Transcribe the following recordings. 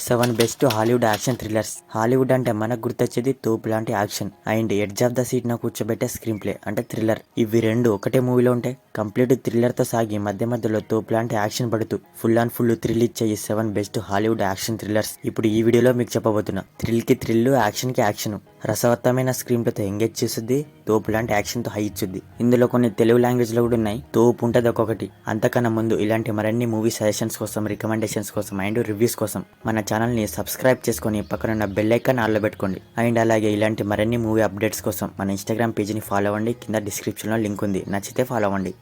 7 best Hollywood action thrillers. Hollywood అంటే మనకు గుర్తొచ్చేది తోపు లాంటి action and edge of the seat న కూర్చోబెట్టే స్క్రీన్ ప్లే అంటే థ్రిల్లర్. ఇవి రెండు ఒకటే మూవీలో ఉంటాయి. కంప్లీట్ థ్రిల్లర్ తో సాగి మధ్య మధ్యలో తోపు లాంటి యాక్షన్ పడుతూ ఫుల్ అండ్ ఫుల్ థ్రిల్ ఇచ్చే ఈ 7 బెస్ట్ హాలీవుడ్ యాక్షన్ థ్రిల్లర్స్ ఇప్పుడు ఈ వీడియోలో మీకు చెప్పబోతున్నా. థ్రిల్ కి థ్రిల్, యాక్షన్ కి యాక్షన్, రసవత్తమైన స్క్రీన్ ప్లేతో ఎంగేజ్ చేస్తుంది, తోపు లాంటి యాక్షన్ తో హై ఇచ్చుద్ది. ఇందులో కొన్ని తెలుగు లాంగ్వేజ్ లో కూడా ఉన్నాయి. తోపు ఉంటది ఒక్కొక్కటి. అంతకన్నా ముందు ఇలాంటి మరిన్ని మూవీ సజెషన్స్ కోసం, రికమెండేషన్స్ కోసం అండ్ రివ్యూస్ కోసం మన ఛానల్ ని సబ్స్క్రైబ్ చేసుకొని పక్కనున్న బెల్ ఐకాన్ ఆన్లో పెట్టుకోండి. అండ్ అలాగే ఇలాంటి మరిన్ని మూవీ అప్డేట్స్ కోసం మన ఇన్స్టాగ్రామ్ పేజీని ఫాలో అవ్వండి. కింద డిస్క్రిప్షన్ లో లింక్ ఉంది, నచ్చితే ఫాలో అవ్వండి.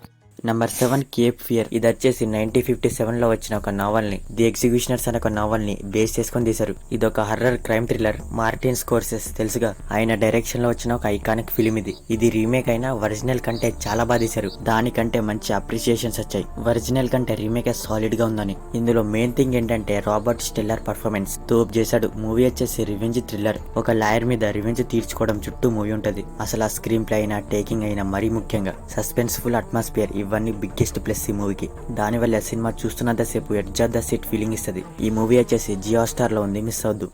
Number 7 Cape fear. ఇది వచ్చేసి 1957 లో వచ్చిన ఒక నావల్ ని, ది ఎగ్జిక్యూషనర్స్ అనే ఒక నావల్ ని బేస్ చేసుకొని తీశారు. ఇది ఒక horror crime thriller. Martin Scorsese తెలుసుగా, ఆయన డైరెక్షన్ లో వచ్చిన ఒక ఐకానిక్ ఫిలిం ఇది. ఇది రీమేక్ అయినా ఒరిజినల్ కంటే చాలా బాగా తీశారు. దానికంటే మంచి అప్రిషియేషన్స్ వచ్చాయి. ఒరిజినల్ కంటే రీమేక్ సాలిడ్ గా ఉందని. ఇందులో మెయిన్ థింగ్ ఏంటంటే రాబర్ట్ స్టెల్లర్ పర్ఫార్మెన్స్ తోపు చేశాడు. మూవీ వచ్చేసి రివెంజ్ థ్రిల్లర్. ఒక లాయర్ మీద రివెంజ్ తీర్చుకోవడం చుట్టూ మూవీ ఉంటది. అసలు ఆ స్క్రీన్ ప్లే అయినా, టేకింగ్ అయినా, మరీ ముఖ్యంగా సస్పెన్స్ఫుల్ అట్మాస్ఫియర్, ఇవన్నీ బిగ్గెస్ట్ ప్లస్ ఈ మూవీకి. దానివల్ల సినిమా చూస్తున్నంతసేపు edge of the seat feeling ఇస్తుంది. ఈ మూవీ వచ్చేసి జియో స్టార్ లో ఉంది, మిస్ అవద్దు.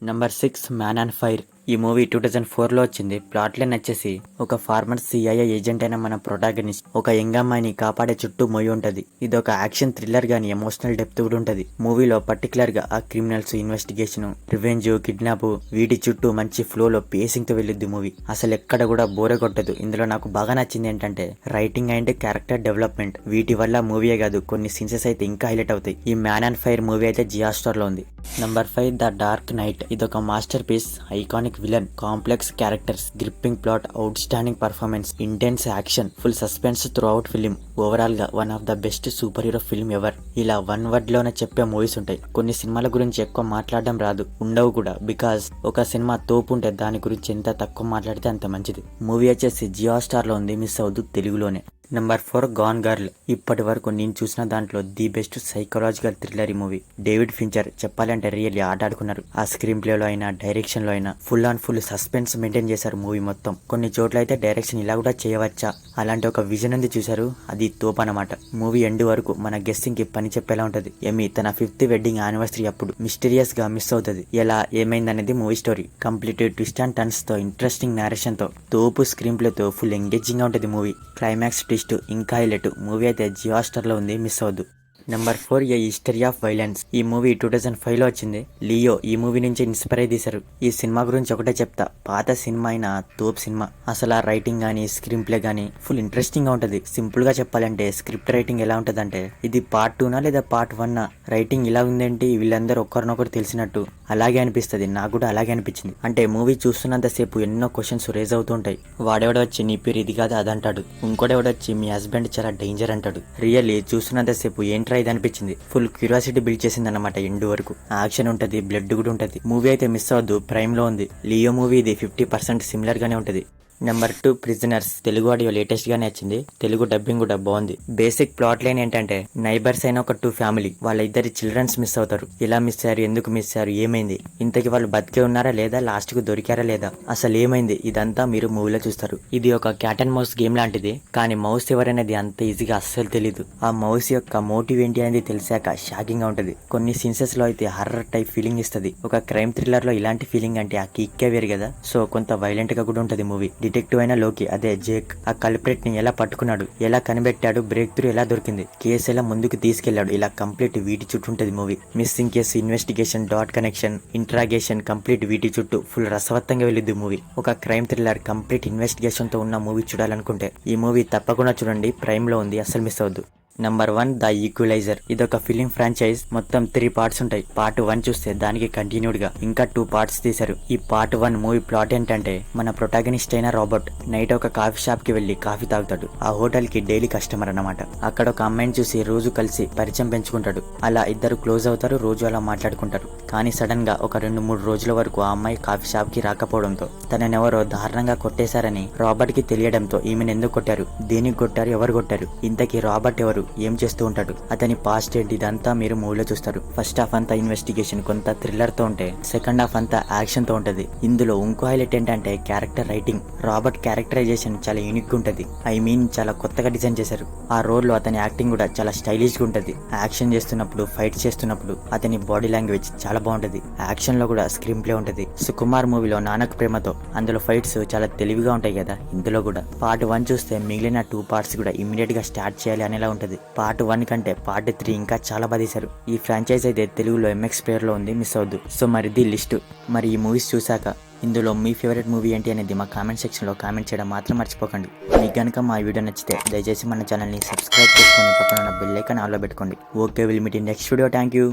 Number 6 Man on Fire. ఈ మూవీ 2004 లో వచ్చింది. ప్లాట్ లైన్ వచ్చేసి ఒక ఫార్మర్ CIA ఏజెంట్ అయిన మన ప్రొటాగనిస్ట్ ఒక యంగ్ అమ్మాయిని కాపాడే చుట్టూ మూవీ ఉంటది. ఇది ఒక యాక్షన్ థ్రిల్లర్ గానీ ఎమోషనల్ డెప్త్ కూడా ఉంటది. మూవీలో పర్టికులర్ గా ఆ క్రిమినల్స్ ఇన్వెస్టిగేషన్, రివెంజ్, కిడ్నాప్ వీటి చుట్టూ మంచి ఫ్లోలో పేసింగ్ తో వెళ్ళిద్ది మూవీ. అసలు ఎక్కడ కూడా బోరే కొట్టదు. ఇందులో నాకు బాగా నచ్చింది ఏంటంటే రైటింగ్ అండ్ క్యారెక్టర్ డెవలప్మెంట్. వీటి వల్ల మూవీయే కాదు కొన్ని సీన్సెస్ అయితే ఇంకా హైలైట్ అవుతాయి. ఈ మ్యాన్ ఆన్ ఫైర్ మూవీ అయితే జియో స్టార్ లో ఉంది. Number 5 the Dark Knight. ఇదొక masterpiece. Iconic villain, complex characters, gripping plot, outstanding performance, intense action, full suspense throughout film. Overall గా one of the best superhero film ever. ఇలా one word లోనే చెప్పే movies ఉంటాయి. కొన్ని సినిమాల గురించి ఎక్కువ మాట్లాడడం రాదు, ఉండవు కూడా. బికాజ్ ఒక సినిమా తోపు ఉంటే దాని గురించి ఎంత తక్కువ మాట్లాడితే అంత మంచిది. మూవీ వచ్చేసి జియో స్టార్ లో ఉంది, మిస్ అవద్దు తెలుగులోనే. Number 4 gone girl. ఇప్పటి వరకు నేను చూసిన దాంట్లో ది బెస్ట్ సైకలాజికల్ థ్రిల్లర్ ఈ మూవీ. డేవిడ్ ఫించర్ చెప్పాలంటే రియల్లీ ఆడుకున్నారు. ఆ స్క్రీన్ ప్లే లో అయినా, డైరెక్షన్ లో అయినా full and full suspense maintain చేశారు మూవీ మొత్తం. కొన్ని చోట్ల అయితే డైరెక్షన్ ఇలా కూడా చేయవచ్చా అలాంటి ఒక విజన్ అంది చూశారు. అది తోపు అన్నమాట. మూవీ ఎండ్ వరకు మన గెస్సింగ్ కి పని చెప్పేలా ఉంటది. ఎమి తన 5th వెడ్డింగ్ యానివర్సరీ అప్పుడు మిస్టీరియస్ గా మిస్ అవుతుంది. ఎలా ఏమైందనేది movie story. Complete twist and turns తో, ఇంట్రెస్టింగ్ నేరేషన్ తో, తోపు స్క్రీన్ ప్లే తో ఫుల్ ఎంగేజింగ్ గా ఉంటది మూవీ. క్లైమాక్స్ ట్విస్ట్ ఇంకా హైలైట్. మూవీ అయితే జియో స్టార్ లో ఉంది, మిస్ అవద్దు. Number 4 A History of Violence. ఈ మూవీ 2005 లో వచ్చింది. లియో ఈ మూవీ నుంచి ఇన్స్పైర్ అయి తీశారు. ఈ సినిమా గురించి ఒకటే చెప్తా, పాత సినిమా అయినా తోపు సినిమా. అసలు ఆ రైటింగ్ గానీ, స్క్రీన్ ప్లే గానీ ఫుల్ ఇంట్రెస్టింగ్ గా ఉంటది. సింపుల్ గా చెప్పాలంటే స్క్రిప్ట్ రైటింగ్ ఎలా ఉంటదంటే, ఇది పార్ట్ 2నా లేదా పార్ట్ 1నా, రైటింగ్ ఇలా ఉందేంటి, వీళ్ళందరూ ఒక్కరినొకరు తెలిసినట్టు అలాగే అనిపిస్తుంది. నాకు కూడా అలాగే అనిపించింది. అంటే మూవీ చూస్తున్నంతసేపు ఎన్నో క్వశ్చన్స్ రేజ్ అవుతుంటాయి. వాడెవడో వచ్చి నీ పేరు ఇది కాదు అదంటాడు, ఇంకోడెవడొచ్చి మీ హస్బెండ్ చాలా డేంజర్ అంటాడు. రియల్లీ చూస్తున్నంతసేపు ఏంట్రా ఇది అనిపించింది. ఫుల్ క్యూరియాసిటీ బిల్డ్ చేసింది అన్నమాట. ఎండ్ వరకు యాక్షన్ ఉంటది, బ్లడ్ కూడా ఉంటది. మూవీ అయితే మిస్ అవద్దు, ప్రైమ్ లో ఉంది. లియో మూవీ ఇది 50% సిమిలర్ గానే ఉంటది. Number 2 prisoners. Telugu audio latest గానే వచ్చింది. తెలుగు డబ్బింగ్ కూడా బాగుంది. బేసిక్ ప్లాట్ లైన్ ఏంటంటే, నైబర్స్ అయిన ఒక 2 ఫ్యామిలీ, వాళ్ళ ఇద్దరి చిల్డ్రన్స్ మిస్ అవుతారు. ఎలా మిస్ అయ్యారు, ఎందుకు మిస్ అయ్యారు, ఏమైంది, ఇంతకి వాళ్ళు బతికే ఉన్నారా లేదా, లాస్ట్ కు దొరికారా లేదా, అసలు ఏమైంది, ఇదంతా మీరు మూవీలో చూస్తారు. ఇది ఒక క్యాట్ అండ్ మౌస్ గేమ్ లాంటిది. కానీ మౌస్ ఎవరనేది అంత ఈజీగా అస్సలు తెలీదు. ఆ మౌస్ యొక్క మోటివ్ ఏంటి అనేది తెలిసాక షాకింగ్ గా ఉంటది. కొన్ని సీన్సెస్ లో అయితే హర్రర్ టైప్ ఫీలింగ్ ఇస్తుంది. ఒక క్రైమ్ థ్రిల్లర్ లో ఇలాంటి ఫీలింగ్ అంటే ఆ కిక్కే వేరు కదా. సో కొంత వైలెంట్ గా కూడా ఉంటది మూవీ. డిటెక్టివ్ అయిన లోకి, అదే జేక్, ఆ కల్ప్రెట్ ని ఎలా పట్టుకున్నాడు, ఎలా కనిపెట్టాడు, బ్రేక్ త్రూ ఎలా దొరికింది, కేసు ఎలా ముందుకు తీసుకెళ్లాడు, ఇలా కంప్లీట్ వీటి చుట్టూ ఉంటది movie. Missing case, investigation, dot connection, interrogation, complete వీటి చుట్టూ ఫుల్ రసవత్తంగా వెళ్ళిద్ది మూవీ. ఒక క్రైమ్ థ్రిల్లర్ కంప్లీట్ ఇన్వెస్టిగేషన్ తో ఉన్న మూవీ చూడాలనుకుంటే ఈ మూవీ తప్పకుండా చూడండి, ప్రైమ్ లో ఉంది, అస్సలు మిస్ అవద్దు. Number 1 the Equalizer. ఇదొక ఫిలిం ఫ్రాంచైజ్. మొత్తం 3 పార్ట్స్ ఉంటాయి. పార్ట్ 1 చూస్తే దానికి కంటిన్యూడ్ గా ఇంకా 2 పార్ట్స్ తీశారు. ఈ పార్ట్ 1 మూవీ ప్లాట్ ఏంటంటే, మన ప్రొటాగనిస్ట్ అయిన రాబర్ట్ నైట్ ఒక కాఫీ షాప్ కి వెళ్లి కాఫీ తాగుతాడు. ఆ హోటల్ కి డైలీ కస్టమర్ అన్నమాట. అక్కడ ఒక అమ్మాయిని చూసి రోజు కలిసి పరిచయం పెంచుకుంటాడు. అలా ఇద్దరు క్లోజ్ అవుతారు, రోజు అలా మాట్లాడుకుంటారు. కానీ సడన్ గా ఒక 2-3 రోజుల వరకు ఆ అమ్మాయి కాఫీ షాప్ కి రాకపోవడంతో, తననెవరో దారుణంగా కొట్టేశారని రాబర్ట్ కి తెలియడంతో, ఈమెను ఎందుకు కొట్టారు, దేనికి కొట్టారు, ఎవరు కొట్టారు, ఇంతకీ రాబర్ట్ ఎవరు, ఏం చేస్తూ ఉంటాడు, అతని పాస్ట్ ఏంటి, ఇదంతా మీరు మూవీలో చూస్తారు. ఫస్ట్ హాఫ్ అంతా ఇన్వెస్టిగేషన్ కొంత థ్రిల్లర్ తో ఉంటే సెకండ్ హాఫ్ అంతా యాక్షన్ తో ఉంటది. ఇందులో ఇంకో హైలైట్ ఏంటంటే క్యారెక్టర్ రైటింగ్. రాబర్ట్ క్యారెక్టరైజేషన్ చాలా యూనిక్ గా ఉంటది. చాలా కొత్తగా డిజైన్ చేశారు. ఆ రోల్ లో అతని యాక్టింగ్ కూడా చాలా స్టైలిష్ గా ఉంటది. యాక్షన్ చేస్తున్నప్పుడు, ఫైట్ చేస్తున్నప్పుడు అతని బాడీ లాంగ్వేజ్ చాలా బాగుంటది. యాక్షన్ లో కూడా స్క్రీన్ ప్లే ఉంటది. సుకుమార్ మూవీలో నానక్ ప్రేమతో అందులో ఫైట్స్ చాలా తెలివిగా ఉంటాయి కదా, ఇందులో కూడా పార్ట్ 1 చూస్తే మిగిలిన 2 పార్ట్స్ కూడా ఇమ్మీడియట్ గా స్టార్ట్ చేయాలి అనేలా ఉంటది. పార్ట్ 1 కంటే పార్ట్ 3 ఇంకా చాలా బాగా తీశారు. ఈ ఫ్రాంచైజ్ అయితే తెలుగులో MX ప్లేయర్ లో ఉంది, మిస్ అవద్దు. సో మరి ఇది లిస్ట్. మరి ఈ మూవీస్ చూసాక ఇందులో మీ ఫేవరెట్ మూవీ ఏంటి అనేది మా కామెంట్ సెక్షన్లో కామెంట్ చేయడం మాత్రం మర్చిపోకండి. మీకు కనుక మా వీడియో నచ్చితే దయచేసి మన ఛానల్ని సబ్స్క్రైబ్ చేసుకొని పక్కన ఉన్న బెల్ ఐకాన్ ఆన్లో పెట్టుకోండి. Okay, will meet in next video. Thank you.